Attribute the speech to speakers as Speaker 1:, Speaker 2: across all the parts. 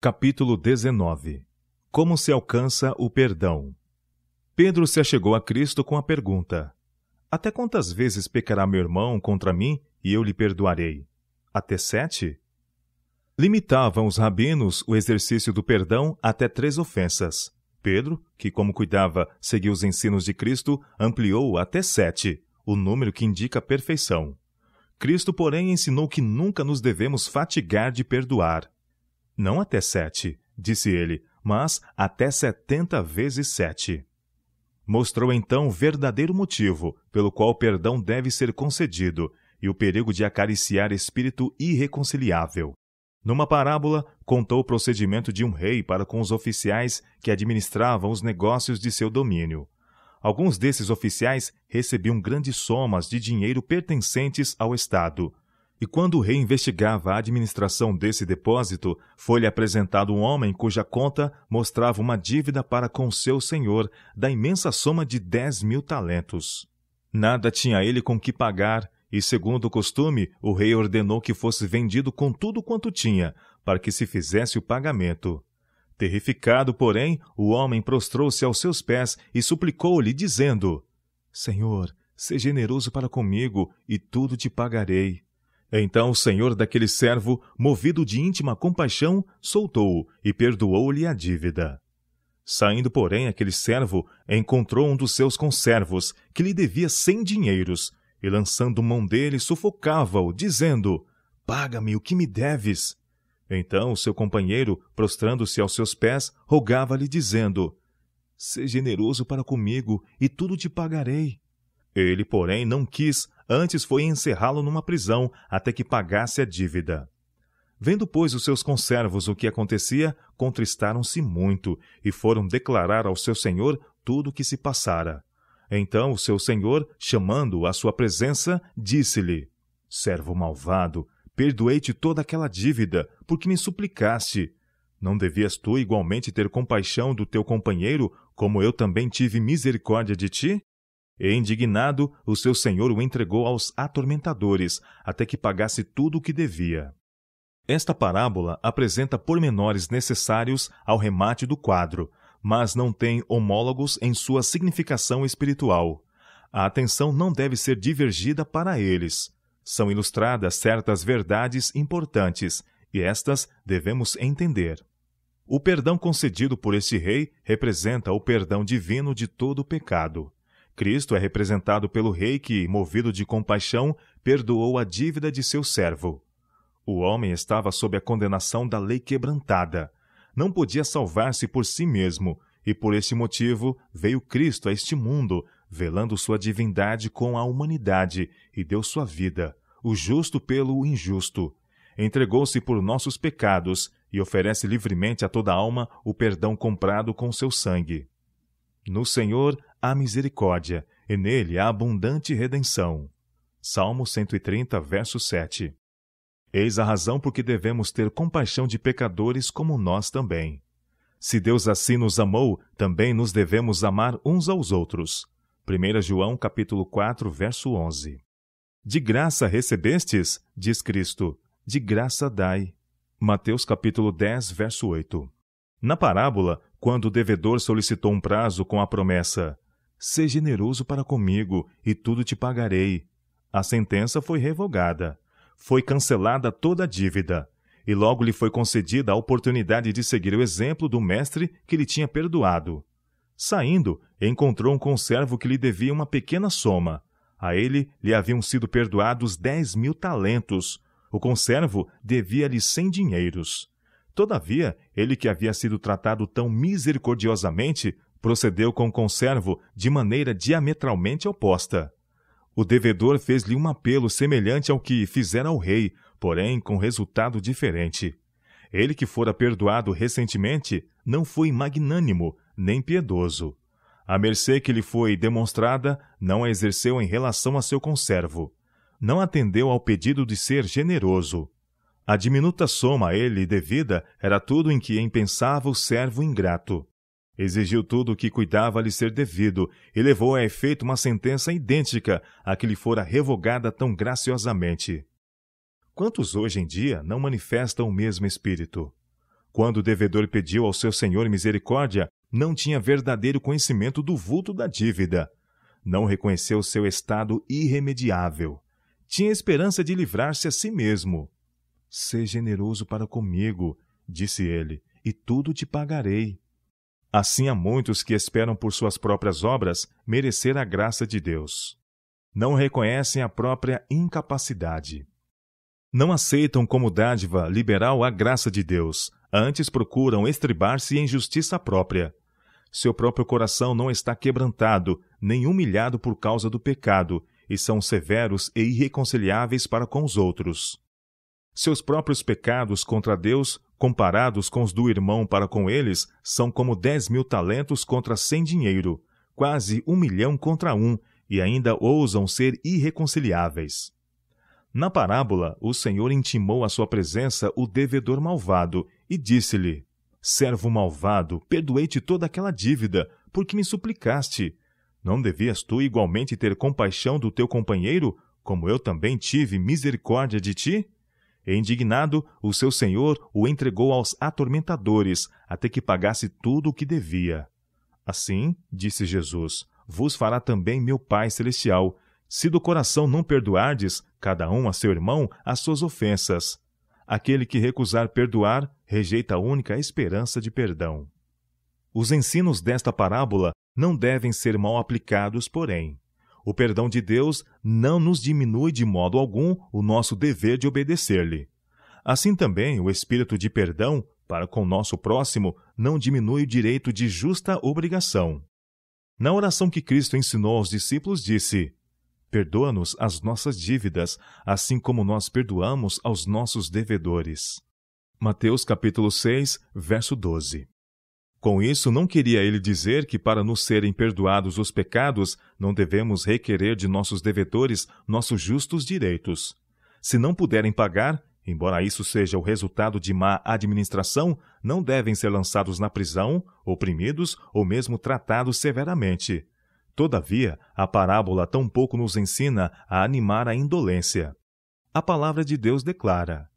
Speaker 1: capítulo 19. Como se alcança o perdão? Pedro se achegou a Cristo com a pergunta: até quantas vezes pecará meu irmão contra mim e eu lhe perdoarei? Até 7? Limitavam os rabinos o exercício do perdão até 3 ofensas. Pedro, que como cuidava seguir os ensinos de Cristo, ampliou até 7, o número que indica a perfeição. Cristo, porém, ensinou que nunca nos devemos fatigar de perdoar. Não até 7, disse ele, mas até 70 vezes 7. Mostrou então o verdadeiro motivo pelo qual o perdão deve ser concedido e o perigo de acariciar espírito irreconciliável. Numa parábola, contou o procedimento de um rei para com os oficiais que administravam os negócios de seu domínio. Alguns desses oficiais recebiam grandes somas de dinheiro pertencentes ao Estado. E quando o rei investigava a administração desse depósito, foi-lhe apresentado um homem cuja conta mostrava uma dívida para com seu senhor da imensa soma de 10.000 talentos. Nada tinha ele com que pagar, e segundo o costume, o rei ordenou que fosse vendido com tudo quanto tinha, para que se fizesse o pagamento. Terrificado, porém, o homem prostrou-se aos seus pés e suplicou-lhe, dizendo: Senhor, seja generoso para comigo, e tudo te pagarei. Então o senhor daquele servo, movido de íntima compaixão, soltou-o e perdoou-lhe a dívida. Saindo, porém, aquele servo encontrou um dos seus conservos, que lhe devia 100 dinheiros, e lançando mão dele, sufocava-o, dizendo: Paga-me o que me deves. Então o seu companheiro, prostrando-se aos seus pés, rogava-lhe, dizendo: Seja generoso para comigo, e tudo te pagarei. Ele, porém, não quis, antes foi encerrá-lo numa prisão, até que pagasse a dívida. Vendo, pois, os seus conservos o que acontecia, contristaram-se muito, e foram declarar ao seu senhor tudo o que se passara. Então o seu senhor, chamando-o à sua presença, disse-lhe: Servo malvado, perdoei-te toda aquela dívida, porque me suplicaste. Não devias tu igualmente ter compaixão do teu companheiro, como eu também tive misericórdia de ti? E indignado, o seu senhor o entregou aos atormentadores, até que pagasse tudo o que devia. Esta parábola apresenta pormenores necessários ao remate do quadro, mas não tem homólogos em sua significação espiritual. A atenção não deve ser divergida para eles. São ilustradas certas verdades importantes, e estas devemos entender. O perdão concedido por este rei representa o perdão divino de todo o pecado. Cristo é representado pelo rei que, movido de compaixão, perdoou a dívida de seu servo. O homem estava sob a condenação da lei quebrantada. Não podia salvar-se por si mesmo, e por este motivo veio Cristo a este mundo, velando sua divindade com a humanidade, e deu sua vida, o justo pelo injusto. Entregou-se por nossos pecados, e oferece livremente a toda alma o perdão comprado com seu sangue. No Senhor há misericórdia, e nele há abundante redenção. Salmo 130, verso 7. Eis a razão por que devemos ter compaixão de pecadores como nós também. Se Deus assim nos amou, também nos devemos amar uns aos outros. 1 João capítulo 4, verso 11. De graça recebestes, diz Cristo, de graça dai. Mateus capítulo 10, verso 8. Na parábola, quando o devedor solicitou um prazo com a promessa: Seja generoso para comigo, e tudo te pagarei, a sentença foi revogada. Foi cancelada toda a dívida, e logo lhe foi concedida a oportunidade de seguir o exemplo do mestre que lhe tinha perdoado. Saindo, encontrou um conservo que lhe devia uma pequena soma. A ele lhe haviam sido perdoados 10.000 talentos. O conservo devia-lhe 100 dinheiros. Todavia, ele que havia sido tratado tão misericordiosamente, procedeu com o conservo de maneira diametralmente oposta. O devedor fez-lhe um apelo semelhante ao que fizera ao rei, porém com resultado diferente. Ele que fora perdoado recentemente não foi magnânimo, nem piedoso. A mercê que lhe foi demonstrada não a exerceu em relação a seu conservo. Não atendeu ao pedido de ser generoso. A diminuta soma a ele devida era tudo em que empensava o servo ingrato. Exigiu tudo o que cuidava lhe ser devido e levou a efeito uma sentença idêntica à que lhe fora revogada tão graciosamente. Quantos hoje em dia não manifestam o mesmo espírito? Quando o devedor pediu ao seu senhor misericórdia, não tinha verdadeiro conhecimento do vulto da dívida. Não reconheceu seu estado irremediável. Tinha esperança de livrar-se a si mesmo. "Sê generoso para comigo", disse ele, "e tudo te pagarei." Assim há muitos que esperam por suas próprias obras merecer a graça de Deus. Não reconhecem a própria incapacidade. Não aceitam como dádiva liberal a graça de Deus, antes procuram estribar-se em justiça própria. Seu próprio coração não está quebrantado, nem humilhado por causa do pecado, e são severos e irreconciliáveis para com os outros. Seus próprios pecados contra Deus, comparados com os do irmão para com eles, são como 10.000 talentos contra 100 dinheiro, quase 1.000.000 contra 1, e ainda ousam ser irreconciliáveis. Na parábola, o Senhor intimou à sua presença o devedor malvado e disse-lhe: "Servo malvado, perdoei-te toda aquela dívida, porque me suplicaste. Não devias tu igualmente ter compaixão do teu companheiro, como eu também tive misericórdia de ti?" E, indignado, o seu senhor o entregou aos atormentadores, até que pagasse tudo o que devia. Assim, disse Jesus, vos fará também meu Pai Celestial, se do coração não perdoardes, cada um a seu irmão, as suas ofensas. Aquele que recusar perdoar, rejeita a única esperança de perdão. Os ensinos desta parábola não devem ser mal aplicados, porém. O perdão de Deus não nos diminui de modo algum o nosso dever de obedecer-lhe. Assim também, o espírito de perdão, para com o nosso próximo, não diminui o direito de justa obrigação. Na oração que Cristo ensinou aos discípulos, disse: "Perdoa-nos as nossas dívidas, assim como nós perdoamos aos nossos devedores." Mateus capítulo 6, verso 12. Com isso, não queria ele dizer que para nos serem perdoados os pecados, não devemos requerer de nossos devedores nossos justos direitos. Se não puderem pagar, embora isso seja o resultado de má administração, não devem ser lançados na prisão, oprimidos ou mesmo tratados severamente. Todavia, a parábola tampouco nos ensina a animar a indolência. A palavra de Deus declara: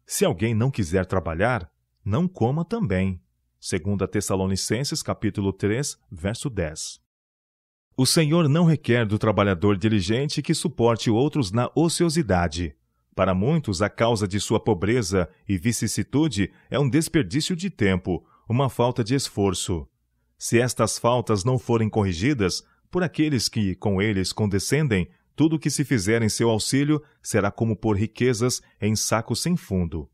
Speaker 1: "Se alguém não quiser trabalhar, não coma também." 2 Tessalonicenses capítulo 3, verso 10. O Senhor não requer do trabalhador diligente que suporte outros na ociosidade. Para muitos, a causa de sua pobreza e vicissitude é um desperdício de tempo, uma falta de esforço. Se estas faltas não forem corrigidas, por aqueles que com eles condescendem, tudo o que se fizer em seu auxílio será como pôr riquezas em saco sem fundo.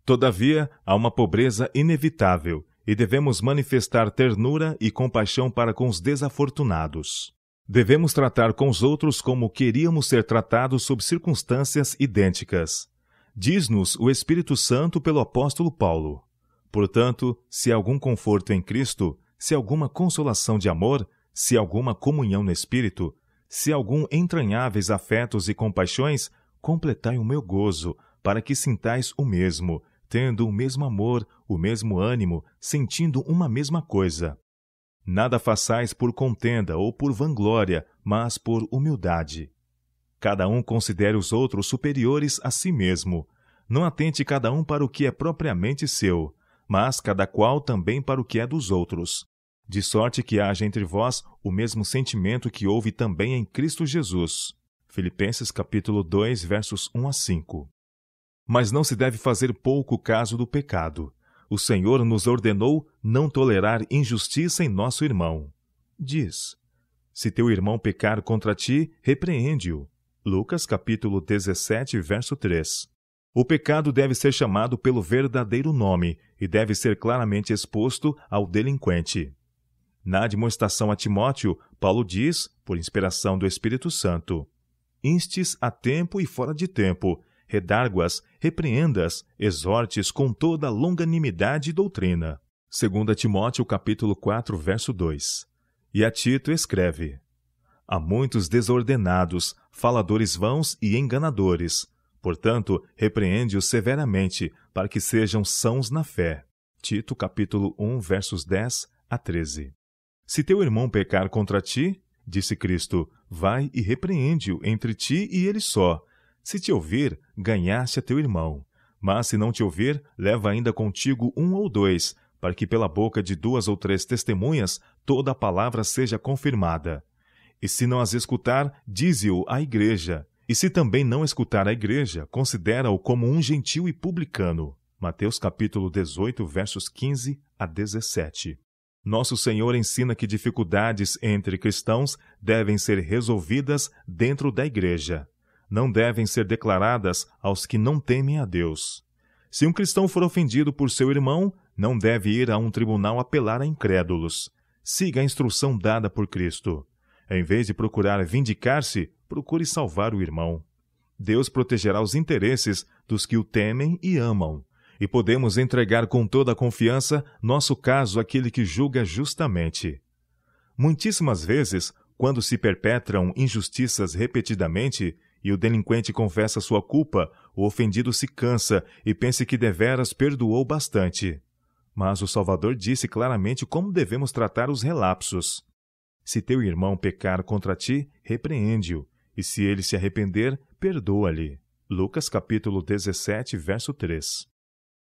Speaker 1: Todavia, há uma pobreza inevitável, e devemos manifestar ternura e compaixão para com os desafortunados. Devemos tratar com os outros como queríamos ser tratados sob circunstâncias idênticas. Diz-nos o Espírito Santo pelo apóstolo Paulo: "Portanto, se há algum conforto em Cristo, se há alguma consolação de amor, se há alguma comunhão no Espírito, se há algum entranháveis afetos e compaixões, completai o meu gozo, para que sintais o mesmo, tendo o mesmo amor, o mesmo ânimo, sentindo uma mesma coisa. Nada façais por contenda ou por vanglória, mas por humildade. Cada um considere os outros superiores a si mesmo. Não atente cada um para o que é propriamente seu, mas cada qual também para o que é dos outros. De sorte que haja entre vós o mesmo sentimento que houve também em Cristo Jesus." Filipenses capítulo 2, versos 1 a 5. Mas não se deve fazer pouco caso do pecado. O Senhor nos ordenou não tolerar injustiça em nosso irmão. Diz: "Se teu irmão pecar contra ti, repreende-o." Lucas capítulo 17, verso 3. O pecado deve ser chamado pelo verdadeiro nome e deve ser claramente exposto ao delinquente. Na admoestação a Timóteo, Paulo diz, por inspiração do Espírito Santo: "Instes a tempo e fora de tempo, redarguas, repreendas, exortes com toda longanimidade e doutrina." 2 Timóteo capítulo 4, verso 2. E a Tito escreve: "Há muitos desordenados, faladores vãos e enganadores. Portanto, repreende-os severamente, para que sejam sãos na fé." Tito capítulo 1, versos 10 a 13. "Se teu irmão pecar contra ti, disse Cristo, vai e repreende-o entre ti e ele só. Se te ouvir, ganhaste a teu irmão. Mas se não te ouvir, leva ainda contigo 1 ou 2, para que pela boca de 2 ou 3 testemunhas toda a palavra seja confirmada. E se não as escutar, dize-o à igreja. E se também não escutar a igreja, considera-o como um gentil e publicano. Mateus capítulo 18, versos 15 a 17. Nosso Senhor ensina que dificuldades entre cristãos devem ser resolvidas dentro da igreja. Não devem ser declaradas aos que não temem a Deus. Se um cristão for ofendido por seu irmão, não deve ir a um tribunal apelar a incrédulos. Siga a instrução dada por Cristo. Em vez de procurar vindicar-se, procure salvar o irmão. Deus protegerá os interesses dos que o temem e amam. E podemos entregar com toda a confiança nosso caso àquele que julga justamente. Muitíssimas vezes, quando se perpetram injustiças repetidamente e o delinquente confessa sua culpa, o ofendido se cansa e pensa que deveras perdoou bastante. Mas o Salvador disse claramente como devemos tratar os relapsos. Se teu irmão pecar contra ti, repreende-o, e se ele se arrepender, perdoa-lhe. Lucas capítulo 17, verso 3.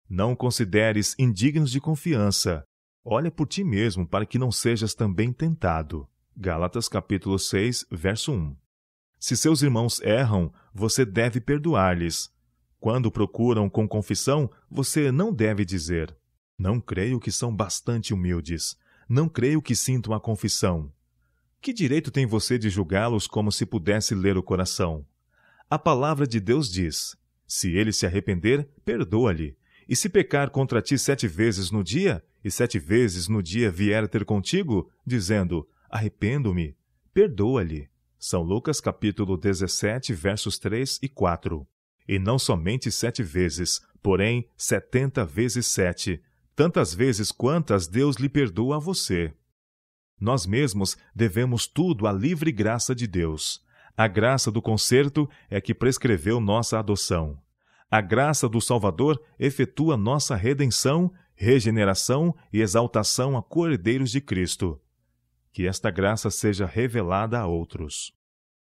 Speaker 1: Não consideres indignos de confiança. Olha por ti mesmo para que não sejas também tentado. Gálatas capítulo 6, verso 1. Se seus irmãos erram, você deve perdoar-lhes. Quando procuram com confissão, você não deve dizer: não creio que são bastante humildes. Não creio que sintam a confissão. Que direito tem você de julgá-los como se pudesse ler o coração? A palavra de Deus diz: se ele se arrepender, perdoa-lhe. E se pecar contra ti 7 vezes no dia, e 7 vezes no dia vier ter contigo, dizendo: arrependo-me, perdoa-lhe. São Lucas capítulo 17, versos 3 e 4. E não somente 7 vezes, porém 70 vezes 7, tantas vezes quantas Deus lhe perdoa a você. Nós mesmos devemos tudo à livre graça de Deus. A graça do conserto é que prescreveu nossa adoção. A graça do Salvador efetua nossa redenção, regeneração e exaltação a co-herdeiros de Cristo. Que esta graça seja revelada a outros.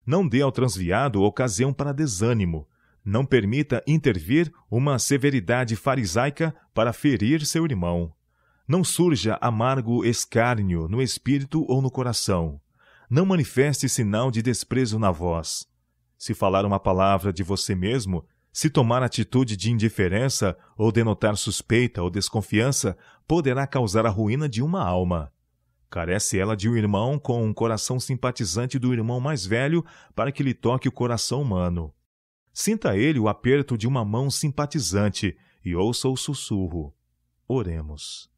Speaker 1: Não dê ao transviado ocasião para desânimo. Não permita intervir uma severidade farisaica para ferir seu irmão. Não surja amargo escárnio no espírito ou no coração. Não manifeste sinal de desprezo na voz. Se falar uma palavra de você mesmo, se tomar atitude de indiferença ou denotar suspeita ou desconfiança, poderá causar a ruína de uma alma. Carece ela de um irmão com um coração simpatizante do irmão mais velho para que lhe toque o coração humano. Sinta ele o aperto de uma mão simpatizante e ouça o sussurro. Oremos.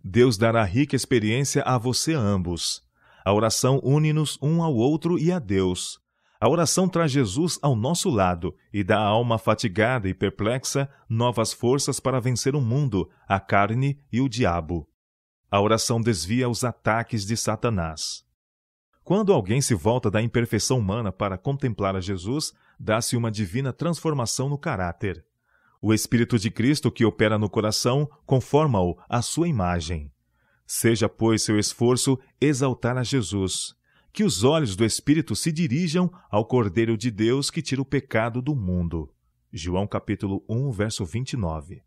Speaker 1: Deus dará rica experiência a você ambos. A oração une-nos um ao outro e a Deus. A oração traz Jesus ao nosso lado e dá à alma fatigada e perplexa novas forças para vencer o mundo, a carne e o diabo. A oração desvia os ataques de Satanás. Quando alguém se volta da imperfeição humana para contemplar a Jesus, dá-se uma divina transformação no caráter. O Espírito de Cristo que opera no coração conforma-o à sua imagem. Seja, pois, seu esforço exaltar a Jesus. Que os olhos do Espírito se dirijam ao Cordeiro de Deus que tira o pecado do mundo. João capítulo 1, verso 29.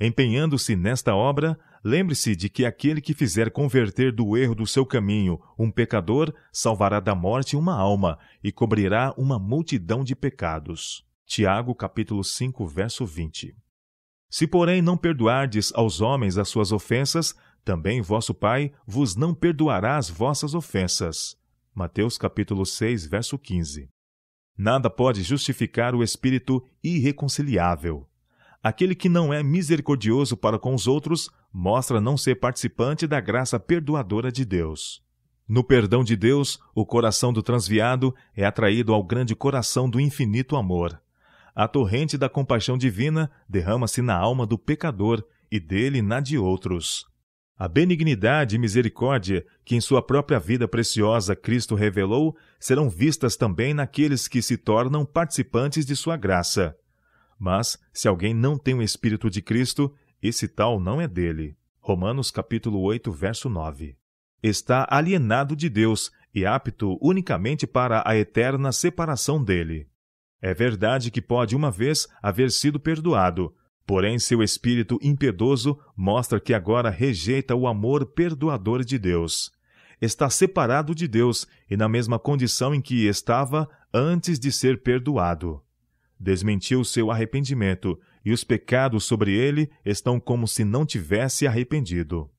Speaker 1: Empenhando-se nesta obra, lembre-se de que aquele que fizer converter do erro do seu caminho um pecador, salvará da morte uma alma e cobrirá uma multidão de pecados. Tiago capítulo 5, verso 20. Se, porém, não perdoardes aos homens as suas ofensas, também vosso Pai vos não perdoará as vossas ofensas. Mateus capítulo 6, verso 15. Nada pode justificar o espírito irreconciliável. Aquele que não é misericordioso para com os outros mostra não ser participante da graça perdoadora de Deus. No perdão de Deus, o coração do transviado é atraído ao grande coração do infinito amor. A torrente da compaixão divina derrama-se na alma do pecador e dele na de outros. A benignidade e misericórdia que em sua própria vida preciosa Cristo revelou serão vistas também naqueles que se tornam participantes de sua graça. Mas, se alguém não tem o Espírito de Cristo, esse tal não é dele. Romanos capítulo 8, verso 9. Está alienado de Deus e apto unicamente para a eterna separação dele. É verdade que pode uma vez haver sido perdoado, porém seu espírito impiedoso mostra que agora rejeita o amor perdoador de Deus. Está separado de Deus e na mesma condição em que estava antes de ser perdoado. Desmentiu seu arrependimento, e os pecados sobre ele estão como se não tivesse arrependido.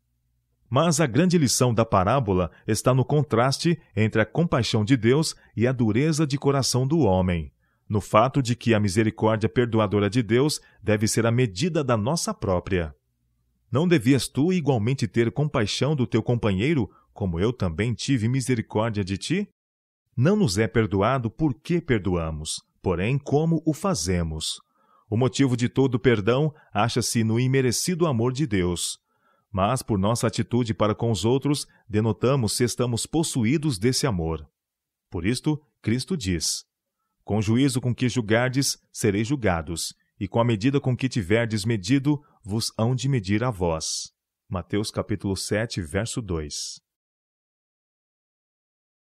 Speaker 1: Mas a grande lição da parábola está no contraste entre a compaixão de Deus e a dureza de coração do homem, no fato de que a misericórdia perdoadora de Deus deve ser a medida da nossa própria. Não devias tu igualmente ter compaixão do teu companheiro, como eu também tive misericórdia de ti? Não nos é perdoado porque perdoamos, porém como o fazemos. O motivo de todo perdão acha-se no imerecido amor de Deus. Mas por nossa atitude para com os outros, denotamos se estamos possuídos desse amor. Por isto, Cristo diz: com o juízo com que julgardes, sereis julgados, e com a medida com que tiverdes medido, vos hão de medir a vós. Mateus capítulo 7, verso 2.